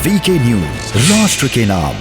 VK news, राष्ट्र के नाम।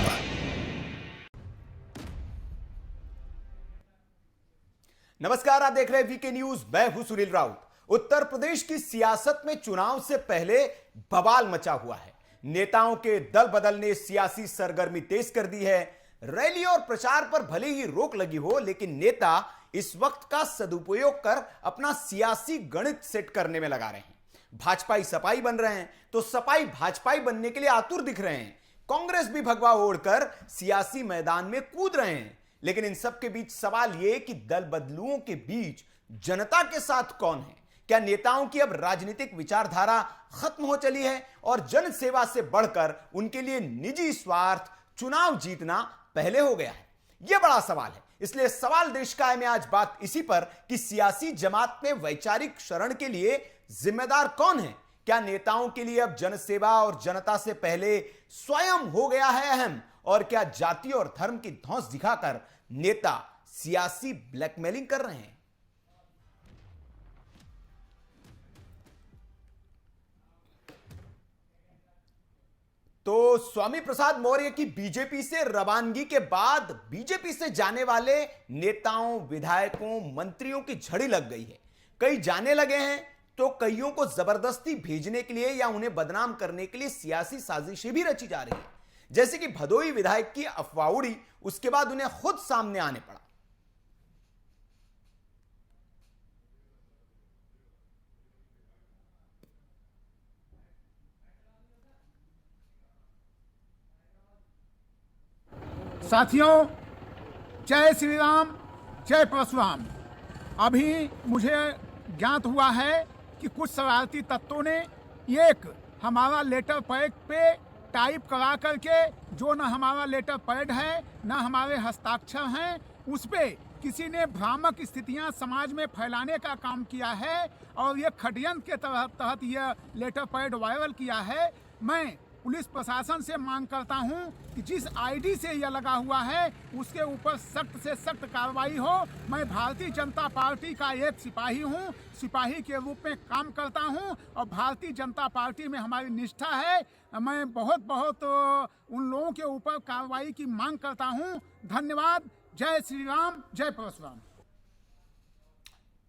नमस्कार, आप देख रहे हैं वीके न्यूज। मैं हूं सुनील राउत। उत्तर प्रदेश की सियासत में चुनाव से पहले बवाल मचा हुआ है। नेताओं के दल बदल ने सियासी सरगर्मी तेज कर दी है। रैली और प्रचार पर भले ही रोक लगी हो, लेकिन नेता इस वक्त का सदुपयोग कर अपना सियासी गणित सेट करने में लगा रहे हैं। भाजपाई सपाई बन रहे हैं तो सपाई भाजपाई बनने के लिए आतुर दिख रहे हैं। कांग्रेस भी भगवा ओढ़कर सियासी मैदान में कूद रहे हैं। लेकिन इन सब के बीच सवाल यह कि दल बदलुओं के बीच जनता के साथ कौन है? क्या नेताओं की अब राजनीतिक विचारधारा खत्म हो चली है और जन सेवा से बढ़कर उनके लिए निजी स्वार्थ, चुनाव जीतना पहले हो गया है? यह बड़ा सवाल है। इसलिए सवाल देश का है में आज बात इसी पर कि सियासी जमात में वैचारिक शरण के लिए जिम्मेदार कौन है? क्या नेताओं के लिए अब जनसेवा और जनता से पहले स्वयं हो गया है अहम? और क्या जाति और धर्म की धौंस दिखाकर नेता सियासी ब्लैकमेलिंग कर रहे हैं? तो स्वामी प्रसाद मौर्य की बीजेपी से रवानगी के बाद बीजेपी से जाने वाले नेताओं, विधायकों, मंत्रियों की झड़ी लग गई है। कई जाने लगे हैं तो कईयों को जबरदस्ती भेजने के लिए या उन्हें बदनाम करने के लिए सियासी साजिशें भी रची जा रही है। जैसे कि भदोई विधायक की अफवाह उड़ी, उसके बाद उन्हें खुद सामने आने पड़ा। साथियों, जय श्री राम, जय परशुराम। अभी मुझे ज्ञात हुआ है कि कुछ शरारती तत्वों ने एक हमारा लेटर पैड पे टाइप करा करके, जो न हमारा लेटर पैड है न हमारे हस्ताक्षर हैं, उस पे किसी ने भ्रामक स्थितियां समाज में फैलाने का काम किया है और ये षड्यंत्र के तहत यह लेटर पैड वायरल किया है। मैं पुलिस प्रशासन से मांग करता हूं कि जिस आईडी से यह लगा हुआ है उसके ऊपर सख्त से सख्त कार्रवाई हो। मैं भारतीय जनता पार्टी का एक सिपाही हूं, सिपाही के रूप में काम करता हूं और भारतीय जनता पार्टी में हमारी निष्ठा है। मैं बहुत उन लोगों के ऊपर कार्रवाई की मांग करता हूं। धन्यवाद। जय श्री राम, जय परशुराम।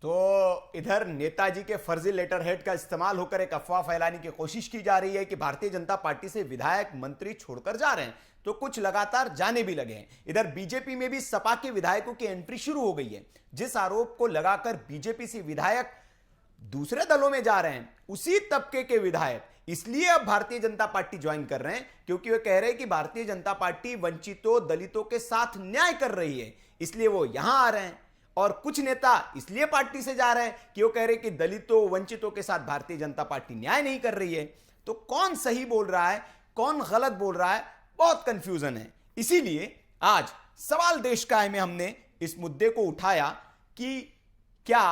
तो इधर नेताजी के फर्जी लेटर हेड का इस्तेमाल होकर एक अफवाह फैलाने की कोशिश की जा रही है कि भारतीय जनता पार्टी से विधायक, मंत्री छोड़कर जा रहे हैं, तो कुछ लगातार जाने भी लगे हैं। इधर बीजेपी में भी सपा के विधायकों की एंट्री शुरू हो गई है। जिस आरोप को लगाकर बीजेपी से विधायक दूसरे दलों में जा रहे हैं, उसी तबके के विधायक इसलिए अब भारतीय जनता पार्टी ज्वाइन कर रहे हैं क्योंकि वे कह रहे हैं कि भारतीय जनता पार्टी वंचितों, दलितों के साथ न्याय कर रही है, इसलिए वो यहां आ रहे हैं। और कुछ नेता इसलिए पार्टी से जा रहे हैं कि वो कह रहे हैं कि दलितों, वंचितों के साथ भारतीय जनता पार्टी न्याय नहीं कर रही है। तो कौन सही बोल रहा है, कौन गलत बोल रहा है, बहुत कंफ्यूजन है। इसीलिए आज सवाल देश का है में हमने इस मुद्दे को उठाया कि क्या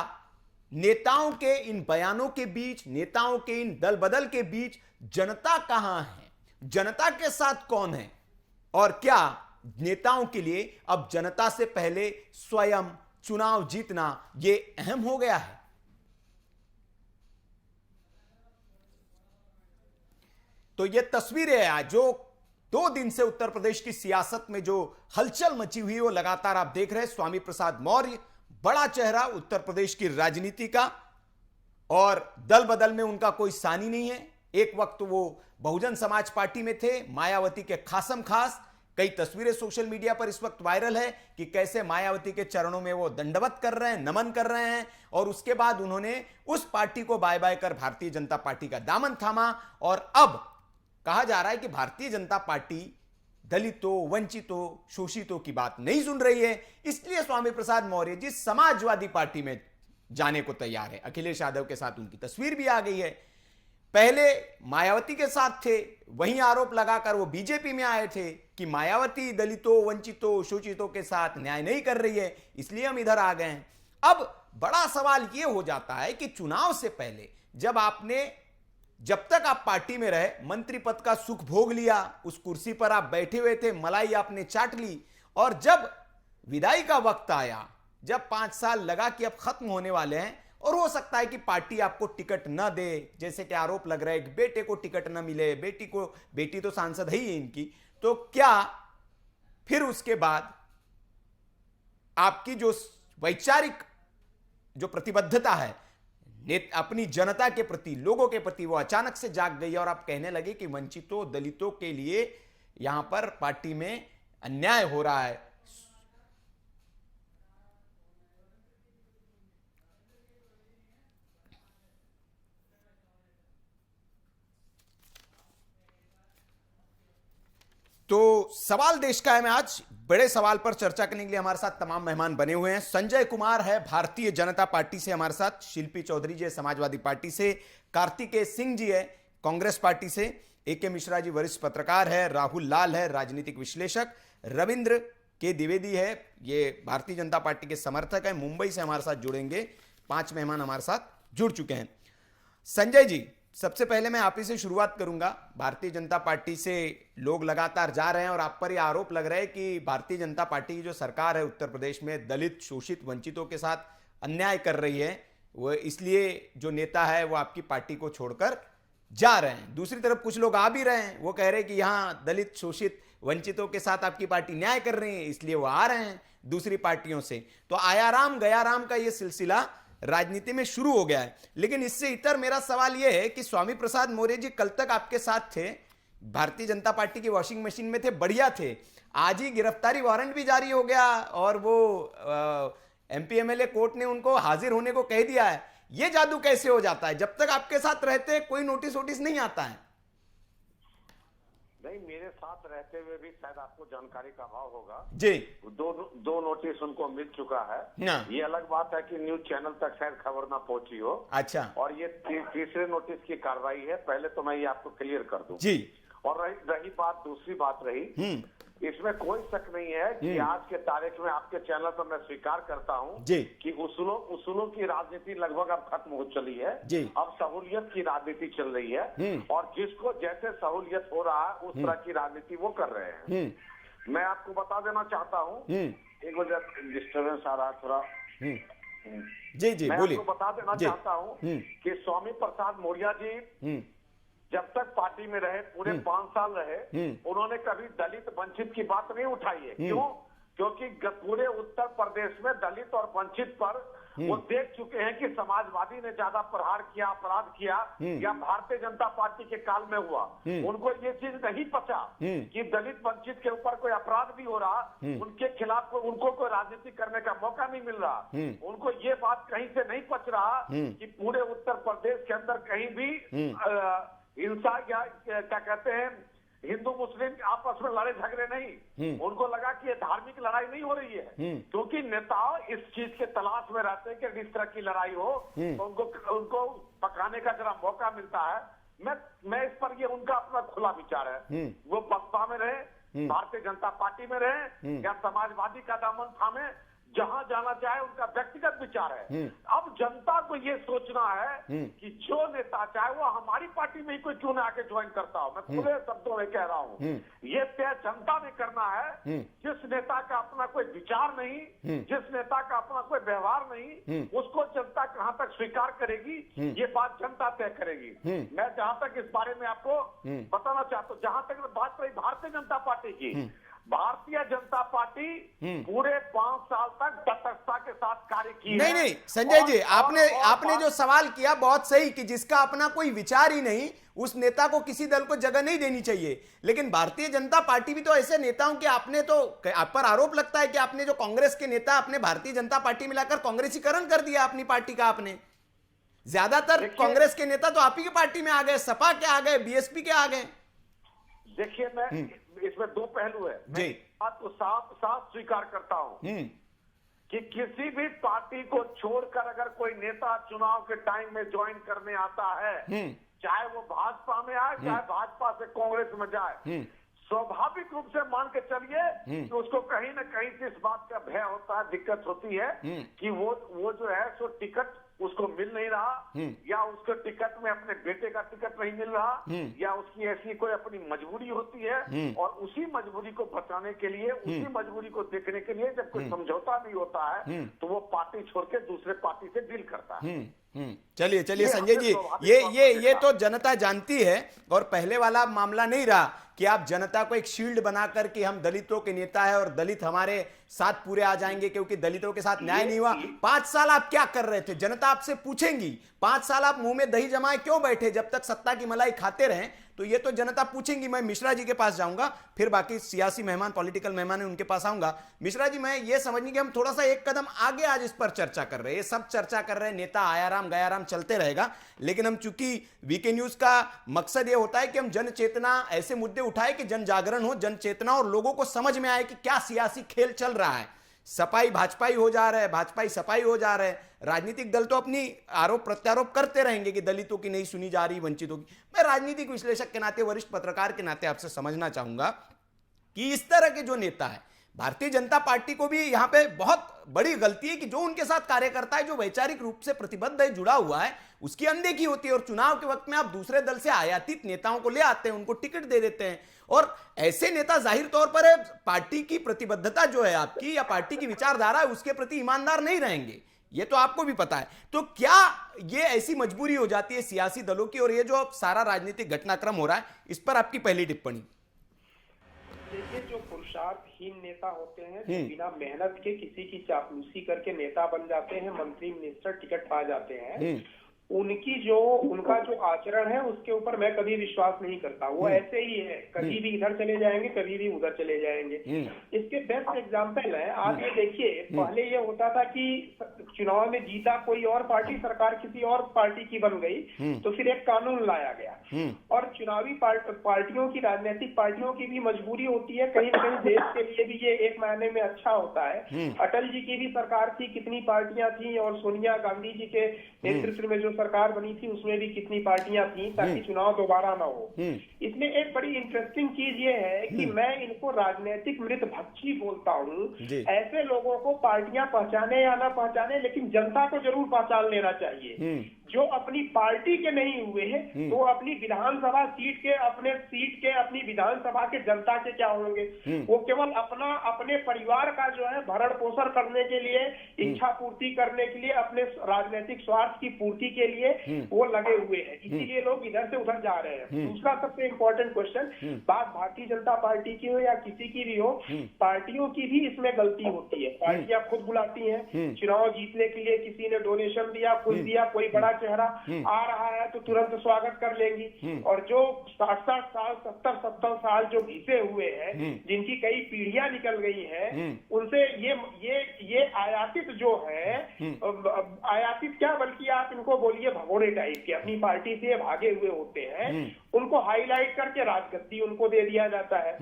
नेताओं के इन बयानों के बीच, नेताओं के इन दल बदल के बीच जनता कहां है, जनता के साथ कौन है, और क्या नेताओं के लिए अब जनता से पहले स्वयं चुनाव जीतना यह अहम हो गया है? तो यह तस्वीरें हैं जो 2 दिन से उत्तर प्रदेश की सियासत में जो हलचल मची हुई है वो लगातार आप देख रहे हैं। स्वामी प्रसाद मौर्य बड़ा चेहरा उत्तर प्रदेश की राजनीति का, और दल बदल में उनका कोई सानी नहीं है। एक वक्त वो बहुजन समाज पार्टी में थे, मायावती के खासम खास। कई तस्वीरें सोशल मीडिया पर इस वक्त वायरल है कि कैसे मायावती के चरणों में वो दंडवत कर रहे हैं, नमन कर रहे हैं, और उसके बाद उन्होंने उस पार्टी को बाय बाय कर भारतीय जनता पार्टी का दामन थामा। और अब कहा जा रहा है कि भारतीय जनता पार्टी दलितों, वंचितों, शोषितों की बात नहीं सुन रही है, इसलिए स्वामी प्रसाद मौर्य जी समाजवादी पार्टी में जाने को तैयार है। अखिलेश यादव के साथ उनकी तस्वीर भी आ गई है। पहले मायावती के साथ थे, वहीं आरोप लगाकर वो बीजेपी में आए थे कि मायावती दलितों, वंचितों, शोषितों के साथ न्याय नहीं कर रही है, इसलिए हम इधर आ गए हैं। अब बड़ा सवाल यह हो जाता है कि चुनाव से पहले जब तक आप पार्टी में रहे, मंत्री पद का सुख भोग लिया, उस कुर्सी पर आप बैठे हुए थे, मलाई आपने चाट ली, और जब विदाई का वक्त आया, जब 5 साल लगा कि अब खत्म होने वाले हैं और हो सकता है कि पार्टी आपको टिकट ना दे, जैसे कि आरोप लग रहा है कि बेटे को टिकट ना मिले, बेटी तो सांसद है ही इनकी, तो क्या फिर उसके बाद आपकी जो वैचारिक जो प्रतिबद्धता है अपनी जनता के प्रति, लोगों के प्रति, वो अचानक से जाग गई और आप कहने लगे कि वंचितों, दलितों के लिए यहां पर पार्टी में अन्याय हो रहा है? तो सवाल देश का है में आज बड़े सवाल पर चर्चा करने के लिए हमारे साथ तमाम मेहमान बने हुए हैं। संजय कुमार है भारतीय जनता पार्टी से हमारे साथ, शिल्पी चौधरी जी है समाजवादी पार्टी से, कार्तिकेय सिंह जी है कांग्रेस पार्टी से, ए.के. मिश्रा जी वरिष्ठ पत्रकार है, राहुल लाल है राजनीतिक विश्लेषक, रविंद्र के द्विवेदी है ये भारतीय जनता पार्टी के समर्थक है, मुंबई से हमारे साथ जुड़ेंगे। 5 मेहमान हमारे साथ जुड़ चुके हैं। संजय जी, सबसे पहले मैं आप ही से शुरुआत करूंगा। भारतीय जनता पार्टी से लोग लगातार जा रहे हैं और आप पर यह आरोप लग रहा है कि भारतीय जनता पार्टी की जो सरकार है उत्तर प्रदेश में दलित, शोषित, वंचितों के साथ अन्याय कर रही है, वो इसलिए जो नेता है वो आपकी पार्टी को छोड़कर जा रहे हैं। दूसरी तरफ कुछ लोग आ भी रहे हैं, वो कह रहे हैं कि यहाँ दलित, शोषित, वंचितों के साथ आपकी पार्टी न्याय कर रही है, इसलिए वो आ रहे हैं दूसरी पार्टियों से। तो आया राम गया राम का ये सिलसिला राजनीति में शुरू हो गया है। लेकिन इससे इतर मेरा सवाल यह है कि स्वामी प्रसाद मौर्य जी कल तक आपके साथ थे, भारतीय जनता पार्टी की वॉशिंग मशीन में थे, बढ़िया थे, आज ही गिरफ्तारी वारंट भी जारी हो गया और वो एमपी एमएलए कोर्ट ने उनको हाजिर होने को कह दिया है। ये जादू कैसे हो जाता है? जब तक आपके साथ रहते कोई नोटिस वोटिस नहीं आता है? नहीं, मेरे साथ रहते हुए भी शायद आपको जानकारी का अभाव होगा जी। दो नोटिस उनको मिल चुका है। ये अलग बात है कि न्यूज चैनल तक शायद खबर ना पहुंची हो। अच्छा। और ये तीसरे नोटिस की कार्रवाई है, पहले तो मैं ये आपको क्लियर कर दूं। जी। और रही बात, दूसरी बात रही, इसमें कोई शक नहीं है कि आज के तारीख में आपके चैनल पर मैं स्वीकार करता हूं कि उसूलों की राजनीति लगभग अब खत्म हो चली है। अब सहूलियत की राजनीति चल रही है और जिसको जैसे सहूलियत हो रहा है उस तरह की राजनीति वो कर रहे हैं। मैं आपको बता देना चाहता हूं, एक वजह डिस्टर्बेंस आ रहा है थोड़ा। जी मैं बोलिए। आपको बता देना चाहता हूं कि स्वामी प्रसाद मौर्य जी जब तक पार्टी में रहे, पूरे 5 साल रहे, उन्होंने कभी दलित वंचित की बात नहीं उठाई है। क्यों? क्योंकि पूरे उत्तर प्रदेश में दलित और वंचित पर वो देख चुके हैं कि समाजवादी ने ज्यादा प्रहार किया, अपराध किया या भारतीय जनता पार्टी के काल में हुआ। उनको ये चीज नहीं पता कि दलित वंचित के ऊपर कोई अपराध भी हो रहा, उनके खिलाफ उनको कोई राजनीति करने का मौका नहीं मिल रहा। उनको ये बात कहीं से नहीं पच रहा कि पूरे उत्तर प्रदेश के अंदर कहीं भी हिंसा या क्या कहते हैं हिंदू मुस्लिम आपस में लड़े झगड़े नहीं। उनको लगा कि ये धार्मिक लड़ाई नहीं हो रही है, क्योंकि नेता इस चीज के तलाश में रहते हैं कि इस तरह की लड़ाई हो तो उनको पकाने का जरा मौका मिलता है। मैं इस पर ये उनका अपना खुला विचार है। वो बसपा में रहे, भारतीय जनता पार्टी में रहे या समाजवादी का दामन थामे, जहां जाना चाहे उनका व्यक्तिगत विचार है। अब जनता को ये सोचना है कि जो नेता चाहे वो हमारी पार्टी में ही कोई क्यों ना आके ज्वाइन करता हो। मैं खुले शब्दों में कह रहा हूँ, ये तय जनता ने करना है। जिस नेता का अपना कोई विचार नहीं, जिस नेता का अपना कोई व्यवहार नहीं, उसको जनता कहां तक स्वीकार करेगी ये बात जनता तय करेगी। मैं जहां तक इस बारे में आपको बताना चाहता हूँ, जहां तक बात रही भारतीय जनता पार्टी की, भारतीय जनता पार्टी पूरे 5 साल तक तटस्थता के साथ कार्य की है। नहीं संजय जी, आपने जो सवाल किया बहुत सही कि जिसका अपना कोई विचार ही नहीं उस नेता को किसी दल को जगह नहीं देनी चाहिए। लेकिन भारतीय जनता पार्टी भी तो ऐसे नेताओं के आपने तो आप पर आरोप लगता है कि आपने जो कांग्रेस के नेता अपने भारतीय जनता पार्टी मिलाकर कांग्रेसीकरण कर दिया अपनी पार्टी का। आपने ज्यादातर कांग्रेस के नेता तो आप ही की पार्टी में आ गए, सपा के आ गए, बीएसपी के आ गए। देखिए, मैं इसमें 2 पहलू है। मैं बात को साफ स्वीकार करता हूं कि किसी भी पार्टी को छोड़कर अगर कोई नेता चुनाव के टाइम में ज्वाइन करने आता है, चाहे वो भाजपा में आए चाहे भाजपा से कांग्रेस में जाए, स्वाभाविक रूप से मान के चलिए कि उसको कहीं ना कहीं से इस बात का भय होता है, दिक्कत होती है कि वो जो है सो टिकट उसको मिल नहीं रहा, या उसके टिकट में अपने बेटे का टिकट नहीं मिल रहा, या उसकी ऐसी कोई अपनी मजबूरी होती है, और उसी मजबूरी को बचाने के लिए, उसी मजबूरी को देखने के लिए जब कोई समझौता नहीं होता है तो वो पार्टी छोड़ के दूसरे पार्टी से डील करता है। चलिए चलिए संजय जी, ये तो जनता जानती है, और पहले वाला मामला नहीं रहा कि आप जनता को एक शील्ड बनाकर कि हम दलितों के नेता है और दलित हमारे साथ पूरे आ जाएंगे क्योंकि दलितों के साथ न्याय नहीं हुआ। 5 साल आप क्या कर रहे थे, जनता आपसे पूछेंगी। 5 साल आप मुंह में दही जमाए क्यों बैठे, जब तक सत्ता की मलाई खाते रहें, तो ये तो जनता पूछेंगी। मैं मिश्रा जी के पास जाऊंगा, फिर बाकी सियासी मेहमान, पॉलिटिकल मेहमान है उनके पास आऊंगा। मिश्रा जी, मैं ये समझने कि हम थोड़ा सा एक कदम आगे आज इस पर चर्चा कर रहे हैं, ये सब चर्चा कर रहे हैं, नेता आयाराम गयाराम चलते रहेगा, लेकिन हम चूंकि वीके न्यूज का मकसद ये होता है कि हम जन चेतना, ऐसे मुद्दे उठाए कि जन जागरण हो, जन चेतना, और लोगों को समझ में आए कि क्या सियासी खेल चल रहा है। सपाई भाजपाई हो जा रहा है, भाजपाई सपाई हो जा रहा है। राजनीतिक दल तो अपनी आरोप प्रत्यारोप करते रहेंगे कि दलितों की नहीं सुनी जा रही, वंचितों की। मैं राजनीतिक विश्लेषक के नाते, वरिष्ठ पत्रकार के नाते आपसे समझना चाहूंगा कि इस तरह के जो नेता है, भारतीय जनता पार्टी को भी यहां पे बहुत बड़ी गलती है कि जो उनके साथ कार्यकर्ता है, जो वैचारिक रूप से प्रतिबद्ध है, जुड़ा हुआ है, उसकी अनदेखी होती है। और चुनाव के वक्त में आप दूसरे दल से आयातित नेताओं को ले आते हैं, उनको टिकट दे देते हैं, और ऐसे नेता जाहिर तौर पर पार्टी की प्रतिबद्धता जो है आपकी, या पार्टी की विचारधारा है, उसके प्रति ईमानदार नहीं रहेंगे। ये तो आपको भी पता है। तो क्या ये ऐसी मजबूरी हो जाती है सियासी दलों की, और ये जो सारा राजनीतिक घटनाक्रम हो रहा है, इस पर आपकी पहली टिप्पणी? देखिए, जो पुरुषार्थहीन नेता होते हैं, जो बिना मेहनत के किसी की चापलूसी करके नेता बन जाते हैं, मंत्री मिनिस्टर टिकट पा जाते हैं, उनका जो आचरण है उसके ऊपर मैं कभी विश्वास नहीं करता। वो ऐसे ही है, कभी भी इधर चले जाएंगे, कभी भी उधर चले जाएंगे। इसके बेस्ट एग्जांपल है, आप ये देखिए, पहले ये होता था कि चुनाव में जीता कोई और पार्टी, सरकार किसी और पार्टी की बन गई, तो फिर एक कानून लाया गया। और चुनावी पार्टियों की, राजनीतिक पार्टियों की भी मजबूरी होती है, कहीं न कहीं देश के लिए भी ये एक मायने में अच्छा होता है। अटल जी की भी सरकार थी, कितनी पार्टियां थी, और सोनिया गांधी जी के नेतृत्व में जो सरकार बनी थी उसमें भी कितनी पार्टियां थी, ताकि चुनाव दोबारा ना हो। इसमें एक बड़ी इंटरेस्टिंग चीज ये है कि मैं इनको राजनीतिक मृत भक्षी बोलता हूँ। ऐसे लोगों को पार्टियां पहचाने या ना पहचाने, लेकिन जनता को जरूर पहचान लेना चाहिए। जो अपनी पार्टी के नहीं हुए हैं, तो अपनी विधानसभा सीट के, अपनी विधानसभा के जनता के क्या होंगे? वो केवल अपने परिवार का जो है भरण पोषण करने के लिए, इच्छा पूर्ति करने के लिए, अपने राजनीतिक स्वार्थ की पूर्ति के लिए वो लगे हुए हैं। इसीलिए लोग इधर से उधर जा रहे हैं। दूसरा सबसे इम्पोर्टेंट क्वेश्चन, बात भारतीय जनता पार्टी की हो या किसी की भी हो, पार्टियों की भी इसमें गलती होती है। पार्टियां खुद बुलाती हैं, चुनाव जीतने के लिए किसी ने डोनेशन दिया, कुछ दिया, कोई बड़ा चेहरा आ रहा है तो तुरंत स्वागत कर लेंगी। और जो 60-60 साल, 70-70 साल जो घिसे हुए हैं, जिनकी कई पीढ़ियां निकल गई हैं, उनसे ये आयातित जो है, आयातित क्या, बल्कि आप इनको बोलिए भगोड़े टाइप के, अपनी पार्टी से भागे हुए होते हैं, उनको हाईलाइट करके राजगद्दी उनको दे दिया जाता है।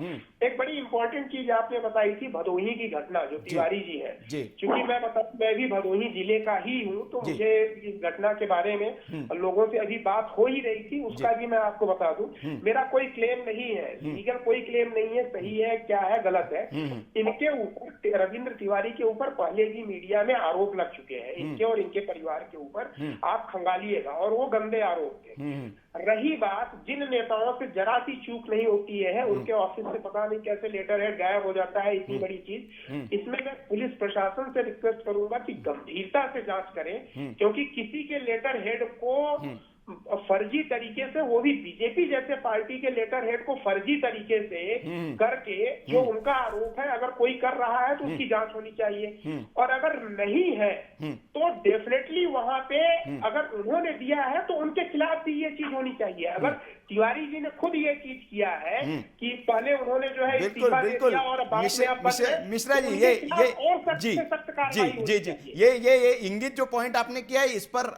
एक बड़ी इंपॉर्टेंट चीज आपने बताई थी, भदोही की घटना, जो तिवारी जी है। क्योंकि मैं भी भदोही जिले का ही हूँ, तो मुझे इस घटना के बारे में लोगों से अभी बात हो ही रही थी, उसका भी मैं आपको बता दूं। मेरा कोई क्लेम नहीं है, लीगल कोई क्लेम नहीं है, सही है क्या है गलत है। इनके ऊपर, रविंद्र तिवारी के ऊपर पहले भी मीडिया में आरोप लग चुके हैं, इनके और इनके परिवार के ऊपर, आप खंगालिएगा, और वो गंदे आरोप थे। रही बात, जिन नेताओं से जरा सी चूक नहीं होती है, उनके ऑफिस से पता नहीं कैसे लेटर हेड गायब हो जाता है, इतनी बड़ी चीज। इसमें मैं पुलिस प्रशासन से रिक्वेस्ट करूंगा कि गंभीरता से जांच करें, क्योंकि किसी के लेटर हेड को फर्जी तरीके से, वो भी बीजेपी जैसे पार्टी के लेटर हेड को फर्जी तरीके से करके, जो उनका आरोप है, अगर कोई कर रहा है तो उसकी जांच होनी चाहिए। और अगर नहीं है तो डेफिनेटली वहां पे अगर उन्होंने दिया है तो उनके खिलाफ भी ये चीज होनी चाहिए। अगर तिवारी जी ने खुद ये चीज किया है कि पहले उन्होंने जो है इस्तीफा दे दिया और बाद में अब मिश्रा जी, ये इंगित जो पॉइंट आपने किया है, इस पर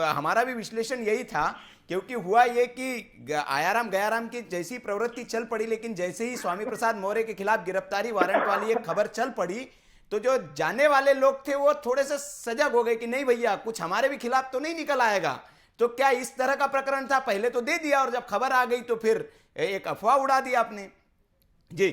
हमारा भी विश्लेषण यही था। क्योंकि हुआ ये कि आयाराम गयाराम की जैसी प्रवृत्ति चल पड़ी, लेकिन जैसे ही स्वामी प्रसाद मौर्य के खिलाफ गिरफ्तारी वारंट वाली एक खबर चल पड़ी, तो जो जाने वाले लोग थे वो थोड़े से सजग हो गए कि नहीं भैया, कुछ हमारे भी खिलाफ तो नहीं निकल आएगा। तो क्या इस तरह का प्रकरण था? पहले तो दे दिया, और जब खबर आ गई तो फिर एक अफवाह उड़ा दी आपने। जी,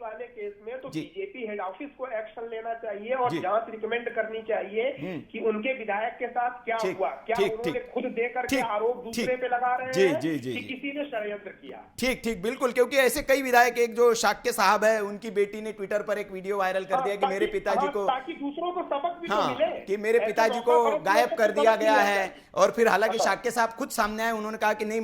वाले केस में तो जी। बीजेपी हेड ऑफिस को एक्शन लेना चाहिए और जी। जांच रिकमेंड करनी चाहिए कि उनके विधायक के साथ क्या ठीक, हुआ, क्या ठीक, उन्होंने ठीक। खुद देकर के ठीक, आरोप दूसरे ठीक। पे लगा रहे जी, हैं जी, जी, कि जी। किसी ने षड्यंत्र किया। ठीक ठीक बिल्कुल, क्योंकि ऐसे कई विधायक, एक जो शाक्य साहब है, उनकी बेटी ने ट्विटर पर एक वीडियो वायरल कर दिया कि मेरे पिताजी को, ताकि दूसरों को सबक भी तो हाँ, मिले कि मेरे ऐसे पिताजी मौका को पर तो गायब सबको कर दिया सबक गया मिला है। जाए। और फिर हालांकि हाँ। शाक्य साहब खुद सामने आए, उन्होंने कहा कि नहीं,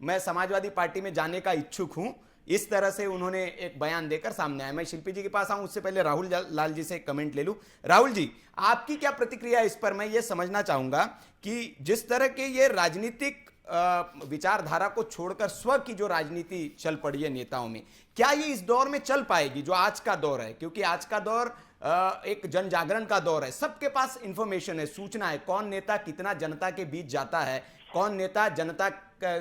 मैं समाजवादी पार्टी में जाने का इच्छुक हूं। इस तरह से उन्होंने एक बयान देकर सामने आए। मैं शिल्पी जी के पास आऊं, उससे पहले राहुल लाल जी से एक कमेंट ले लूं। राहुल जी, आपकी क्या प्रतिक्रिया इस पर? मैं ये समझना चाहूंगा कि जिस तरह के ये राजनीतिक विचारधारा को छोड़कर स्व की जो राजनीति चल पड़ी है नेताओं में, क्या ये इस दौर में चल पाएगी जो आज का दौर है? क्योंकि आज का दौर एक जन जागरण का दौर है, सबके पास इंफॉर्मेशन है, सूचना है, कौन नेता कितना जनता के बीच जाता है, कौन नेता जनता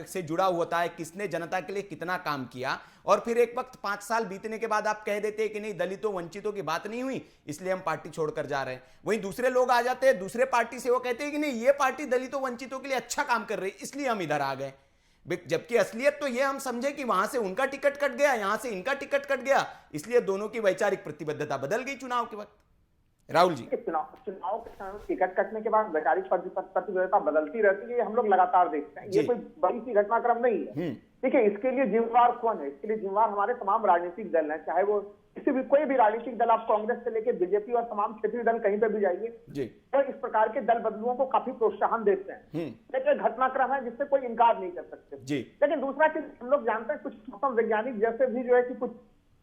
से जुड़ा होता है, किसने जनता के लिए कितना काम किया। और फिर एक वक्त 5 साल बीतने के बाद आप कह देते हैं कि नहीं, दलितों वंचितों की बात नहीं हुई, इसलिए हम पार्टी छोड़कर जा रहे हैं। वहीं दूसरे लोग आ जाते हैं दूसरे पार्टी से, वो कहते हैं कि नहीं, ये पार्टी दलितों वंचितों के लिए अच्छा काम कर रही है, इसलिए हम इधर आ गए। जबकि असलियत तो ये हम समझे कि वहां से उनका टिकट कट गया, यहां से इनका टिकट कट गया, इसलिए दोनों की वैचारिक प्रतिबद्धता बदल गई चुनाव के वक्त। राहुल जी, चुनाव के समय टिकट कटने के बाद वैचारिक प्रतिबद्धता बदलती रहती है, ये हम लोग लगातार देखते हैं। ये कोई बड़ी सी घटनाक्रम नहीं है। देखिए, इसके लिए जिम्मेवार कौन है? इसके लिए जिम्मेवार हमारे तमाम राजनीतिक दल हैं, चाहे वो कोई भी राजनीतिक दल, आप कांग्रेस से लेकर बीजेपी और तमाम क्षेत्रीय दल कहीं पे भी जाइए, तो इस प्रकार के दल बदलुओं को काफी प्रोत्साहन देते हैं। लेकिन घटनाक्रम है जिससे कोई इनकार नहीं कर सकते। लेकिन दूसरा चीज हम लोग जानते हैं, कुछ मौसम वैज्ञानिक जैसे भी जो है कि कुछ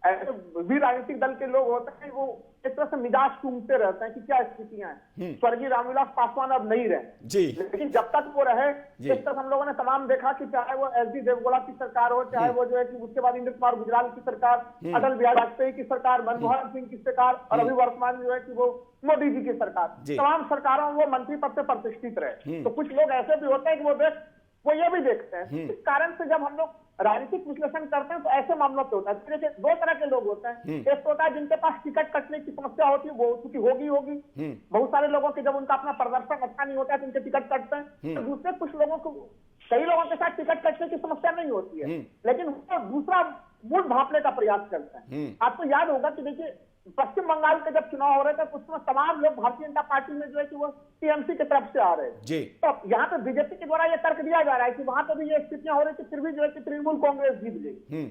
ऐसे भी राजनीतिक दल के लोग होते हैं, वो एक तरह से मिजाज सूंघते रहते हैं कि क्या स्थितियां हैं। स्वर्गीय रामविलास पासवान अब नहीं रहे, लेकिन जब तक वो रहे, इस तक हम लोगों ने तमाम देखा कि चाहे वो एसडी देवगौड़ा की सरकार हो, चाहे वो जो है कि उसके बाद इंद्र कुमार गुजराल की सरकार, अटल बिहारी वाजपेयी की सरकार, मनमोहन सिंह की सरकार, और अभी वर्तमान जो है कि वो मोदी जी की सरकार, तमाम सरकारों में वो मंत्री पद से प्रतिष्ठित रहे। तो कुछ लोग ऐसे भी होते हैं कि वो ये भी देखते हैं। इस कारण से जब हम लोग राजनीतिक विश्लेषण करते हैं तो ऐसे मामलों पे होता है। जैसे 2 तरह के लोग होते हैं। एक होता है जिनके पास टिकट कटने की समस्या होती है, वो चूंकि होगी। बहुत सारे लोगों के जब उनका अपना प्रदर्शन अच्छा नहीं होता है तो उनके टिकट कटते हैं। तो दूसरे कुछ लोगों को, कई लोगों के साथ टिकट कटने की समस्या नहीं होती है, लेकिन वो दूसरा मूड भांपने का प्रयास करता है। आपको याद होगा कि देखिए, पश्चिम बंगाल के जब चुनाव हो रहे थे, उसमें तमाम लोग भारतीय जनता पार्टी में जो है कि वो टीएमसी की तरफ से आ रहे हैं। तो यहाँ पे बीजेपी के द्वारा ये तर्क दिया जा रहा है कि वहां पे भी ये स्थितियां हो रही थी, फिर भी जो है कि तृणमूल कांग्रेस जीत गई।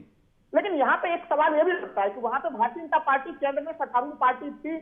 लेकिन यहाँ पे एक सवाल ये भी उठता है कि वहां पे भारतीय जनता पार्टी केंद्र में सत्तारूढ़ पार्टी थी,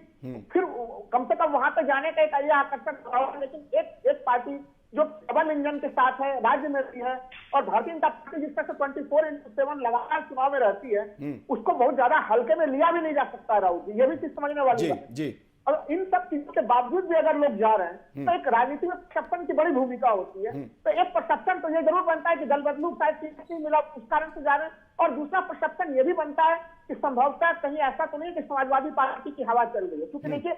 फिर कम से कम वहां पे जाने का एक आकर्षण रहा, लेकिन एक पार्टी जो डबल इंजन के साथ है, राज्य में भी है, और भारतीय जनता पार्टी जिस तरह से 24/7 लगातार चुनाव में रहती है, उसको बहुत ज्यादा हल्के में लिया भी नहीं जा सकता। राहुल जी, ये भी चीज समझने वाली है। और इन सब चीजों के बावजूद भी अगर लोग जा रहे हैं, तो एक राजनीति में परसेप्शन की बड़ी भूमिका होती है। तो एक परसेप्शन तो ये जरूर बनता है कि दल बदलू शायद टिकट नहीं मिला, उस कारण से जा रहे हैं, और दूसरा परसेप्शन ये भी बनता है कि संभवतः कहीं ऐसा तो नहीं कि समाजवादी पार्टी की हवा चल रही है। क्योंकि देखिए,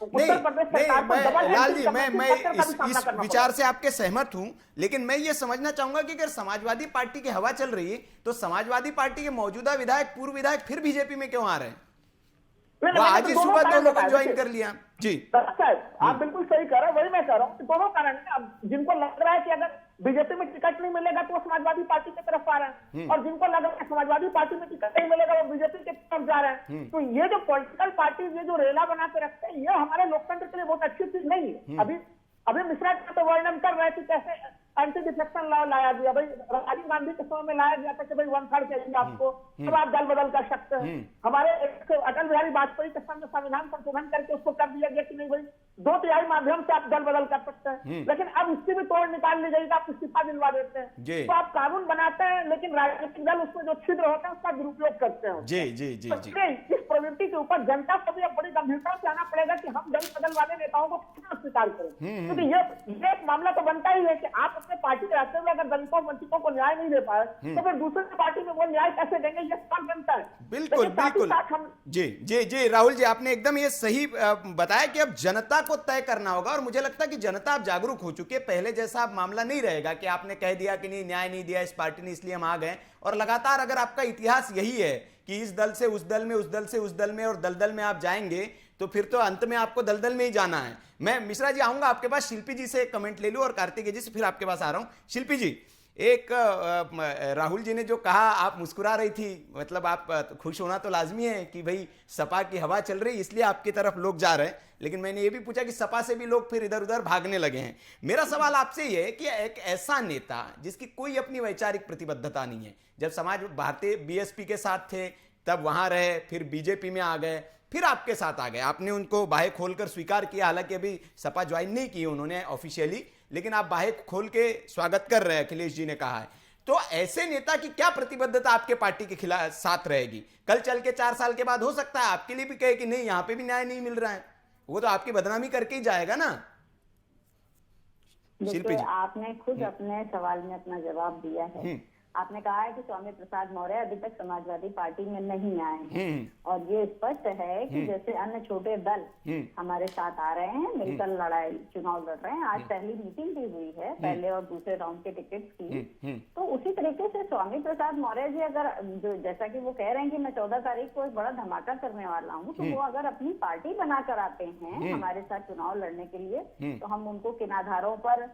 लाल जी, मैं इस विचार से आपके सहमत हूं, लेकिन मैं ये समझना चाहूंगा कि अगर समाजवादी पार्टी की हवा चल रही है, तो समाजवादी पार्टी के मौजूदा विधायक, पूर्व विधायक फिर बीजेपी में क्यों आ रहे हैं? वो आज ही सुबह 2 लोगों को ज्वाइन कर लिया। जी, आप बिल्कुल सही कह रहे हैं, वही मैं कह रहा हूँ। दोनों कारण है। अब जिनको लग रहा है कि अगर बीजेपी में टिकट नहीं मिलेगा तो वो समाजवादी पार्टी की तरफ आ रहे हैं, और जिनको लग रहा है समाजवादी पार्टी में टिकट नहीं मिलेगा वो बीजेपी की तरफ जा रहे हैं। तो ये जो पॉलिटिकल पार्टी, ये जो रेला बना के रखते हैं, ये हमारे लोकतंत्र के लिए बहुत अच्छी चीज नहीं है। अभी मिश्रा जी तो वर्णन कर रहे थे कैसे एंटी डिफेक्शन लॉ लाया गया। भाई, राजीव गांधी के समय में लाया गया था कि भाई 1/3 चाहिए आपको, तब आप दल बदल कर सकते हैं। हमारे अटल बिहारी वाजपेयी के समय संविधान संशोधन करके उसको कर दिया गया कि नहीं भाई 2/3 माध्यम से आप दल बदल कर सकते हैं। लेकिन अब इसकी भी तोड़ निकाल ली गई, आप इस्तीफा दिलवा देते हैं। तो आप कानून बनाते हैं, लेकिन राजनीतिक दल उसमें जो छिद्र होता है उसका दुरुपयोग करते हैं। इस प्रवृत्ति के ऊपर जनता को भी अब बड़ी गंभीरता से आना पड़ेगा कि हम दल बदल वाले नेताओं को कितना स्वीकार करें। क्योंकि ये एक मामला तो बनता ही है कि आप अपने पार्टी के रास्ते में अगर दलितों वंचितों को न्याय नहीं दे पाए, तो फिर दूसरे पार्टी में वो न्याय कैसे देंगे, ये सवाल बनता है। बिल्कुल बिल्कुल। जी राहुल जी, आपने एकदम ये सही बताया कि अब जनता को तय करना होगा, और मुझे लगता है कि जनता अब जागरूक हो चुकी है। पहले जैसा अब मामला नहीं रहेगा कि आपने कह दिया कि नहीं, न्याय नहीं दिया इस पार्टी ने इसलिए हम आ गए। और लगातार अगर आपका इतिहास यही है कि इस दल से उस दल में, उस दल से उस दल में, और दलदल में आप जाएंगे, तो फिर तो अंत में आपको दलदल में ही जाना है। मैं मिश्रा जी आऊंगा आपके पास, शिल्पी जी से एक कमेंट ले लूं, और कार्तिकेय जी से फिर आपके पास आ रहा हूं। शिल्पी जी, एक राहुल जी ने जो कहा, आप मुस्कुरा रही थी, मतलब आप खुश होना तो लाजमी है कि भाई सपा की हवा चल रही इसलिए आपकी तरफ लोग जा रहे हैं, लेकिन मैंने ये भी पूछा कि सपा से भी लोग फिर इधर उधर भागने लगे हैं। मेरा सवाल आपसे ये है कि एक ऐसा नेता जिसकी कोई अपनी वैचारिक प्रतिबद्धता नहीं है, जब समाज भारतीय बीएसपी के साथ थे तब वहां रहे, फिर बीजेपी में आ गए, फिर आपके साथ आ गए, आपने उनको बाहें खोलकर स्वीकार किया, हालांकि अभी सपा ज्वाइन नहीं की उन्होंने ऑफिशियली, लेकिन आप बाहें खोल के स्वागत कर रहे हैं, अखिलेश जी ने कहा है। तो ऐसे नेता की क्या प्रतिबद्धता आपके पार्टी के खिलाफ साथ रहेगी? कल चल के 4 साल के बाद हो सकता है आपके लिए भी कहे कि नहीं यहाँ पे भी न्याय नहीं मिल रहा है, वो तो आपकी बदनामी करके ही जाएगा ना। देखिए, आपने खुद अपने सवाल में अपना जवाब दिया है। आपने कहा है कि स्वामी प्रसाद मौर्य अभी तक समाजवादी पार्टी में नहीं आए हैं, और ये स्पष्ट है कि जैसे अन्य छोटे दल हमारे साथ आ रहे हैं, मिलकर लड़ाई चुनाव लड़ रहे हैं। आज पहली मीटिंग भी हुई है पहले और दूसरे राउंड के टिकट्स की, तो उसी तरीके से स्वामी प्रसाद मौर्य जी अगर जो जैसा कि वो कह रहे हैं कि मैं 14 तारीख को एक बड़ा धमाका करने वाला हूँ, तो वो अगर अपनी पार्टी बनाकर आते हैं हमारे साथ चुनाव लड़ने के लिए, तो हम उनको किन आधारों पर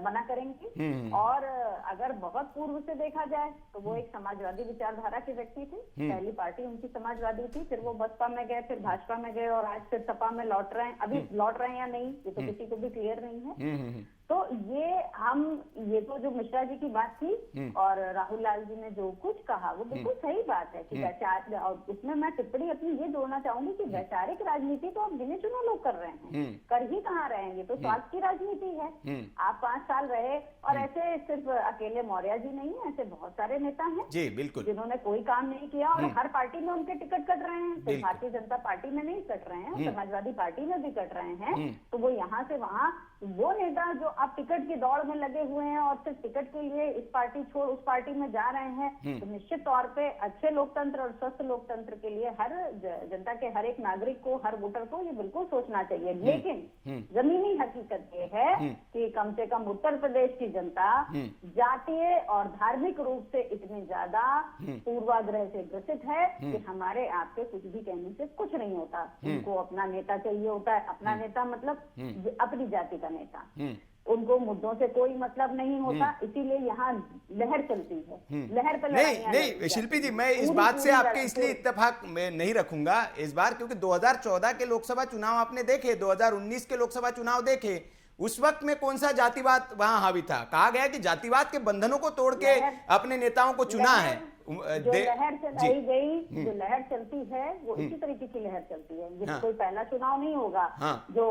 मना करेंगे। और अगर बहुत पूर्व से देखा जाए तो वो एक समाजवादी विचारधारा के व्यक्ति थे, पहली पार्टी उनकी समाजवादी थी, फिर वो बसपा में गए, फिर भाजपा में गए, और आज फिर सपा में लौट रहे हैं। अभी लौट रहे हैं या नहीं ये तो किसी को भी क्लियर नहीं है। तो ये तो जो मिश्रा जी की बात थी और राहुल लाल जी ने जो कुछ कहा वो बिल्कुल सही बात है कि वैचारिक, और उसमें मैं टिप्पणी अपनी ये जोड़ना चाहूंगी कि वैचारिक राजनीति तो अब गिने चुने लोग कर रहे हैं, कर ही कहाँ रहे हैं, ये तो स्वार्थ की राजनीति है। आप 5 साल रहे, और ऐसे सिर्फ अकेले मौर्य जी नहीं है, ऐसे बहुत सारे नेता हैं जी बिल्कुल जिन्होंने कोई काम नहीं किया, और हर पार्टी में उनके टिकट कट रहे हैं। तो भारतीय जनता पार्टी में नहीं कट रहे हैं, समाजवादी पार्टी में भी कट रहे हैं। तो वो यहाँ से वहाँ, वो नेता जो अब टिकट की दौड़ में लगे हुए हैं और सिर्फ टिकट के लिए इस पार्टी छोड़ उस पार्टी में जा रहे हैं, तो निश्चित तौर पे अच्छे लोकतंत्र और स्वस्थ लोकतंत्र के लिए हर जनता के हर एक नागरिक को, हर वोटर को ये बिल्कुल सोचना चाहिए। लेकिन जमीनी हकीकत ये है कि कम से कम उत्तर प्रदेश की जनता जातीय और धार्मिक रूप से इतनी ज्यादा पूर्वाग्रह से ग्रसित है कि हमारे आपके कुछ भी कहने से कुछ नहीं होता। उनको अपना नेता चाहिए होता है, अपना नेता मतलब अपनी जाति का नेता, उनको मुद्दों से कोई मतलब नहीं होता, इसीलिए यहाँ लहर चलती है, लहर पे नहीं शिल्पी जी, मैं इस बात से आपके इसलिए इत्तेफाक में नहीं रखूंगा इस बार, क्योंकि 2014 के लोकसभा चुनाव आपने देखे, 2019 के लोकसभा चुनाव देखे, उस वक्त में कौन सा जातिवाद वहां हावी था? कहा गया कि जातिवाद के बंधनों को तोड़ के अपने नेताओं को चुना है। जो लहर चलाई गई, जो लहर चलती है वो इसी तरीके की लहर चलती है। ये कोई पहला चुनाव नहीं होगा जो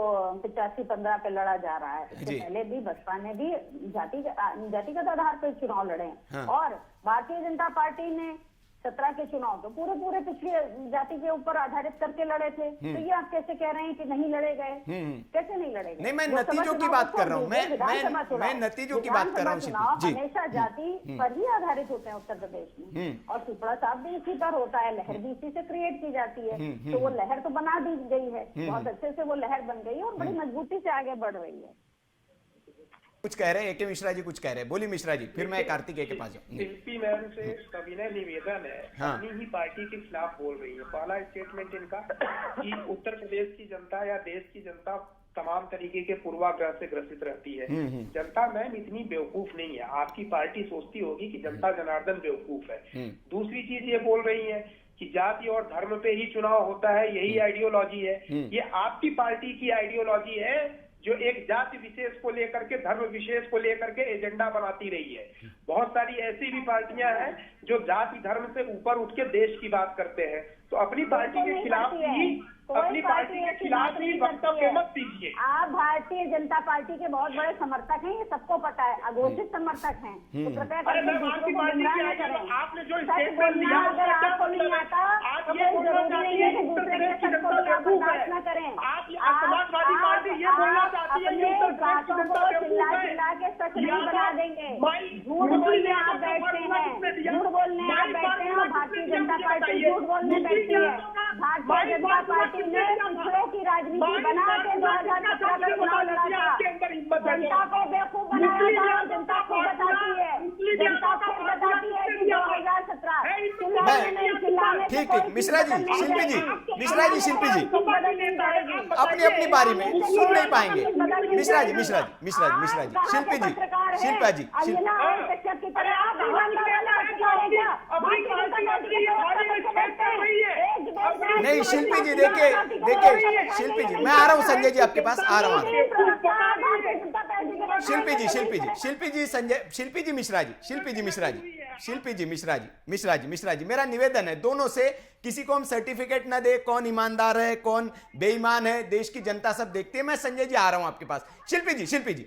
85-15 पे लड़ा जा रहा है। तो पहले भी बसपा ने भी जातिगत आधार पर चुनाव लड़े, और भारतीय जनता पार्टी ने 17 के चुनाव तो पूरे पिछले जाति के ऊपर आधारित करके लड़े थे। तो ये आप कैसे कह रहे हैं कि नहीं लड़े गए? कैसे नहीं लड़े गए? नहीं, मैं नतीजों की बात कर रहा हूँ, मैं नतीजों की बात कर रहा हूँ। चुनाव हमेशा जाति पर ही आधारित होते हैं उत्तर प्रदेश में, और सुपड़ा साहब भी इसी पर होता है, लहर भी इसी से क्रिएट की जाती है। तो वो लहर तो बना दी गई है, बहुत अच्छे से वो लहर बन गई है और बड़ी मजबूती से आगे बढ़ रही है। कुछ कह रहे हैं एके मिश्रा जी, कुछ कह रहे हैं, बोली मिश्रा जी, फिर मैं कार्तिकेय के पास जाऊँ। शिल्पी मैम से सविनय निवेदन है, अपनी ही पार्टी के खिलाफ बोल रही है। पहला स्टेटमेंट इनका कि उत्तर प्रदेश की जनता या देश की जनता तमाम तरीके के पूर्वाग्रह से ग्रसित रहती है। जनता मैम इतनी बेवकूफ नहीं है, आपकी पार्टी सोचती होगी कि जनता जनार्दन बेवकूफ है। दूसरी चीज ये बोल रही है कि जाति और धर्म पे ही चुनाव होता है, यही आइडियोलॉजी है। ये आपकी पार्टी की आइडियोलॉजी है जो एक जाति विशेष को लेकर के, धर्म विशेष को लेकर के एजेंडा बनाती रही है। बहुत सारी ऐसी भी पार्टियां हैं जो जाति धर्म से ऊपर उठ के देश की बात करते हैं। तो अपनी पार्टी के खिलाफ ही वक्तव्य मत दीजिए। आप भारतीय जनता पार्टी के बहुत बड़े समर्थक हैं, ये सबको पता है, अघोषित समर्थक हैं। तो कृपया आपने जो स्टेटमेंट दिया अगर आपको नहीं आता तो कोई जरूरी नहीं है कि दूसरे के सबको बर्दाश्त न करें। आप समाजवादी पार्टी ये बोलना चाहती है कि उत्तर प्रदेश की जनता चिल्ला के सच नहीं बना देंगे। झूठ बोलने आप बैठते हैं, झूठ बोलने आप बैठते हैं, और भारतीय जनता पार्टी झूठ बोलने बैठती है। भारतीय जनता पार्टी ने पिछड़ों की राजनीति बना के 2017 में चुनाव लड़ा था, जनता को बेवकूफ बनाया था, और जनता को बताती है कि 2017 ठीक मिश्रा जी, शिल्पी जी अपनी अपनी बारी में सुन नहीं पाएंगे। मिश्रा जी, शिल्पा जी, कश्यप की नहीं शिल्पी जी, देखिए शिल्पी जी, मैं आ रहा हूँ संजय जी आपके पास, आ रहा हूँ। शिल्पी जी मिश्रा जी, मेरा निवेदन है दोनों से, किसी को हम सर्टिफिकेट ना दे, कौन ईमानदार है कौन बेईमान है, देश की जनता सब देखती है। मैं संजय जी आ रहा हूं आपके पास। शिल्पी जी,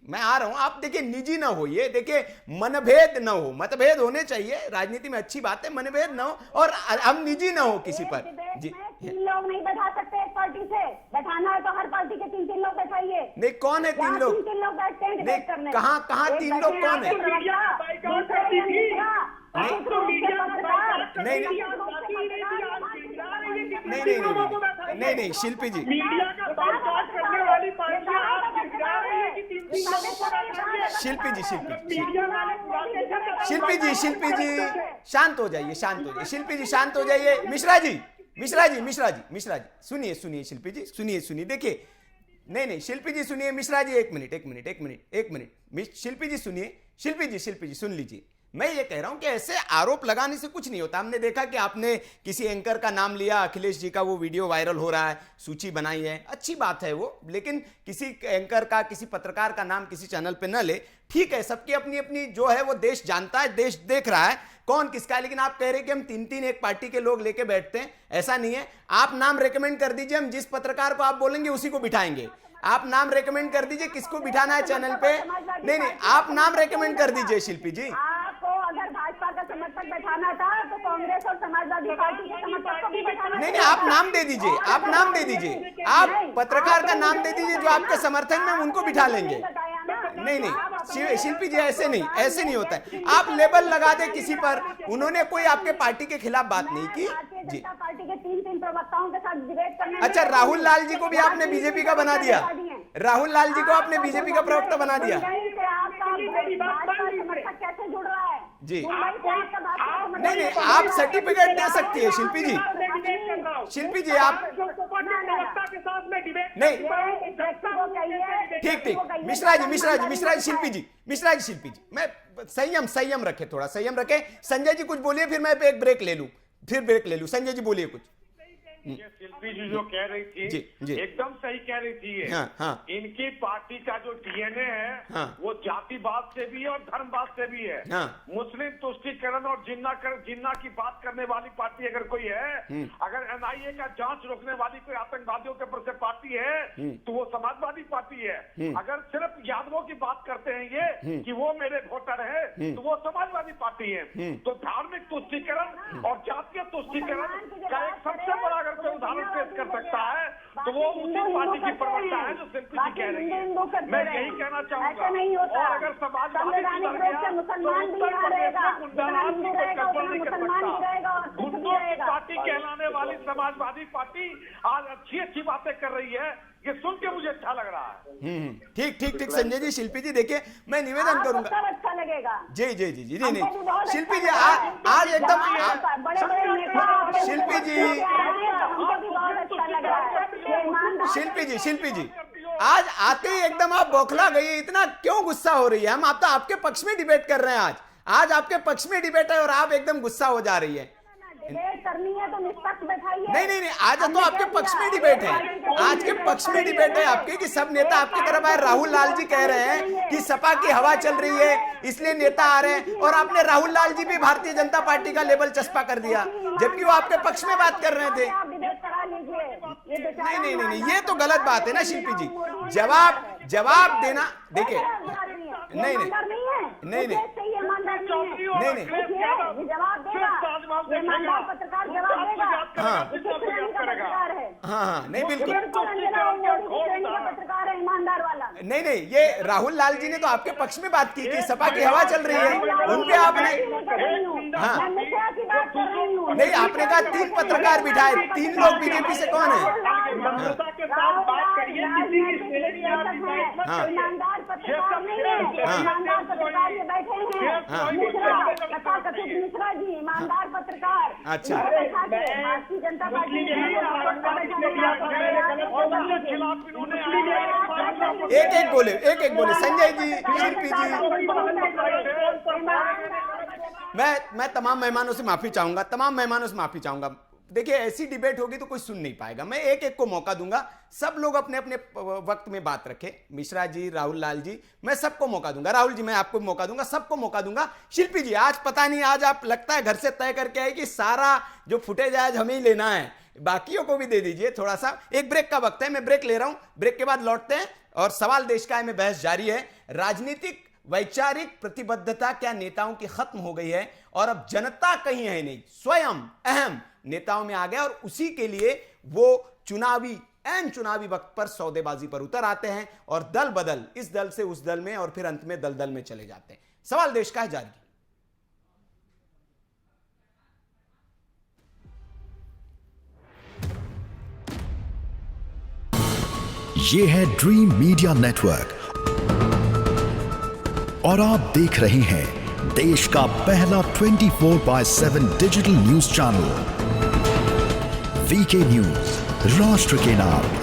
मैं आ रहा हूं। आप देखिए निजी ना हो, ये देखिए मनभेद ना हो, मतभेद होने चाहिए, राजनीति में अच्छी बात है, मनभेद ना हो और हम निजी ना हो किसी पर। जी, 3 लोग नहीं बैठा सकते एक पार्टी से, बैठाना है तो हर पार्टी के 3-3 लोग बैठाइए। नहीं, कौन है 3 लोग? 3 लोग बैठते हैं डिबेट करने। कहाँ 3 लोग कौन है? नहीं शिल्पी जी, शिल्पी जी शांत हो जाइए, शिल्पी जी शांत हो जाइए। मिश्रा जी सुनिए शिल्पी जी, सुनिए देखिए, नहीं शिल्पी जी सुनिए, मिश्रा जी एक मिनट, शिल्पी जी सुन लीजिए। मैं ये कह रहा हूं कि ऐसे आरोप लगाने से कुछ नहीं होता। हमने देखा कि आपने किसी एंकर का नाम लिया, अखिलेश जी का वो वीडियो वायरल हो रहा है, सूची बनाई है, अच्छी बात है वो, लेकिन किसी एंकर का, किसी पत्रकार का नाम किसी चैनल पे न ले, ठीक है, सबकी अपनी अपनी जो है वो देश जानता है, देश देख रहा है कौन किसका है। लेकिन आप कह रहे हैं कि हम 3-3 एक पार्टी के लोग लेके बैठते हैं, ऐसा नहीं है। आप नाम रेकमेंड कर दीजिए, हम जिस पत्रकार को आप बोलेंगे उसी को बिठाएंगे। आप नाम रेकमेंड कर दीजिए किसको बिठाना है चैनल पे। नहीं आप नाम रेकमेंड कर दीजिए शिल्पी जी। अगर भाजपा का समर्थक बैठाना था तो कांग्रेस और समाजवादी पार्टी के समर्थक को भी बैठाना। नहीं आप नाम दे दीजिए, आप पत्रकार का नाम दे दीजिए जो आपके समर्थन में, उनको बिठा लेंगे। नहीं शिल्पी जी ऐसे नहीं होता है। आप लेबल लगा दे किसी पर, उन्होंने कोई आपके पार्टी के खिलाफ बात नहीं की जी। पार्टी के 3 प्रवक्ताओं के साथ डिबेट करने। अच्छा, राहुल लाल जी को भी आपने बीजेपी का बना दिया, राहुल लाल जी को आपने बीजेपी का प्रवक्ता बना दिया कैसे जुड़ रहा है जी। नहीं आप सर्टिफिकेट दे सकती है शिल्पी जी, आप नहीं ठीक मिश्रा जी शिल्पी जी मैं संयम रखे, थोड़ा संयम रखे। संजय जी कुछ बोलिए, फिर मैं एक ब्रेक ले लूं, संजय जी बोलिए कुछ। ये शिल्पी जी जो कह रही थी जी। एकदम सही कह रही थी ये। हाँ। इनकी पार्टी का जो डीएनए है वो जातिवाद से भी है और धर्मवाद से भी है। मुस्लिम तुष्टीकरण और जिन्ना की बात करने वाली पार्टी अगर कोई है, अगर एनआईए का जांच रोकने वाली कोई आतंकवादियों के प्रति पार्टी है तो वो समाजवादी पार्टी है। अगर सिर्फ यादवों की बात करते हैं ये कि वो मेरे वोटर है तो वो समाजवादी पार्टी है। तो धार्मिक तुष्टीकरण और जातीय तुष्टीकरण का एक सबसे बड़ा कोई उदाहरण पेश कर सकता है तो वो उसी पार्टी की प्रवक्ता है जो शिल्पी जी कह रही है। मैं यही कहना चाहूंगा। और अगर समाजवादी गुंडों की पार्टी कहलाने वाली समाजवादी पार्टी आज अच्छी बातें कर रही है, ये सुन के मुझे अच्छा लग रहा है। ठीक संजय जी। शिल्पी जी देखिए, मैं निवेदन करूंगा, अच्छा लगेगा जी नहीं शिल्पी जी आज एकदम शिल्पी जी आज आते ही एकदम आप बौखला गई, इतना क्यों गुस्सा हो रही है? हम तो आपके पक्ष में डिबेट कर रहे हैं, आज आपके पक्ष में डिबेट है और आप एकदम गुस्सा हो जा रही है। डिबेट करनी है तो निष्पक्ष बैठाइए। नहीं आज तो आपके पक्ष में डिबेट है, आज के पक्ष में डिबेट है आपके, कि सब नेता आपकी तरफ आए। राहुल लाल जी कह रहे हैं कि सपा की हवा चल रही है इसलिए नेता आ रहे हैं, और आपने राहुल लाल जी भी भारतीय जनता पार्टी का लेबल चस्पा कर दिया जबकि वो आपके पक्ष में बात कर रहे थे। नहीं ये तो गलत बात है ना शिल्पी जी। जवाब देना, देखिए नहीं पत्रकार जवाब देगा। हाँ नहीं बिल्कुल पत्रकार है ईमानदार वाला। नहीं ये राहुल लाल जी ने तो आपके पक्ष में बात की कि सपा की हवा चल रही है, उनपे आपने नहीं आपने कहा 3 पत्रकार बिठाए, 3 लोग बीजेपी से कौन है? ईमानदार पत्रकार नहीं है, ईमानदार पत्रकार ये बैठे हैं मिश्रा जी, ईमानदार पत्रकार। अच्छा भारतीय जनता पार्टी एक एक बोले संजय जी, शिल्पी जी। मैं तमाम मेहमानों से माफी चाहूंगा। देखिए, ऐसी डिबेट होगी तो कोई सुन नहीं पाएगा। मैं एक एक को मौका दूंगा, सब लोग अपने अपने वक्त में बात रखें। मिश्रा जी, राहुल लाल जी, मैं सबको मौका दूंगा। राहुल जी, मैं आपको मौका दूंगा, सबको मौका दूंगा। शिल्पी जी, आज पता नहीं, आज आप लगता है घर से तय करके आए कि सारा जो फुटेज आज हमें ही लेना है, बाकियों को भी दे दीजिए थोड़ा सा। एक ब्रेक का वक्त है, मैं ब्रेक ले रहा हूं, ब्रेक के बाद लौटते हैं और सवाल देश का है में बहस जारी है। राजनीतिक वैचारिक प्रतिबद्धता क्या नेताओं की खत्म हो गई है और अब जनता कहीं है नहीं, स्वयं अहम नेताओं में आ गया, और उसी के लिए वो चुनावी वक्त पर सौदेबाजी पर उतर आते हैं और दल बदल, इस दल से उस दल में, और फिर अंत में दलदल में चले जाते हैं। सवाल देश का है जारी। ये है ड्रीम मीडिया नेटवर्क और आप देख रहे हैं देश का पहला 24/7 digital news channel VK news, राष्ट्र के नाम।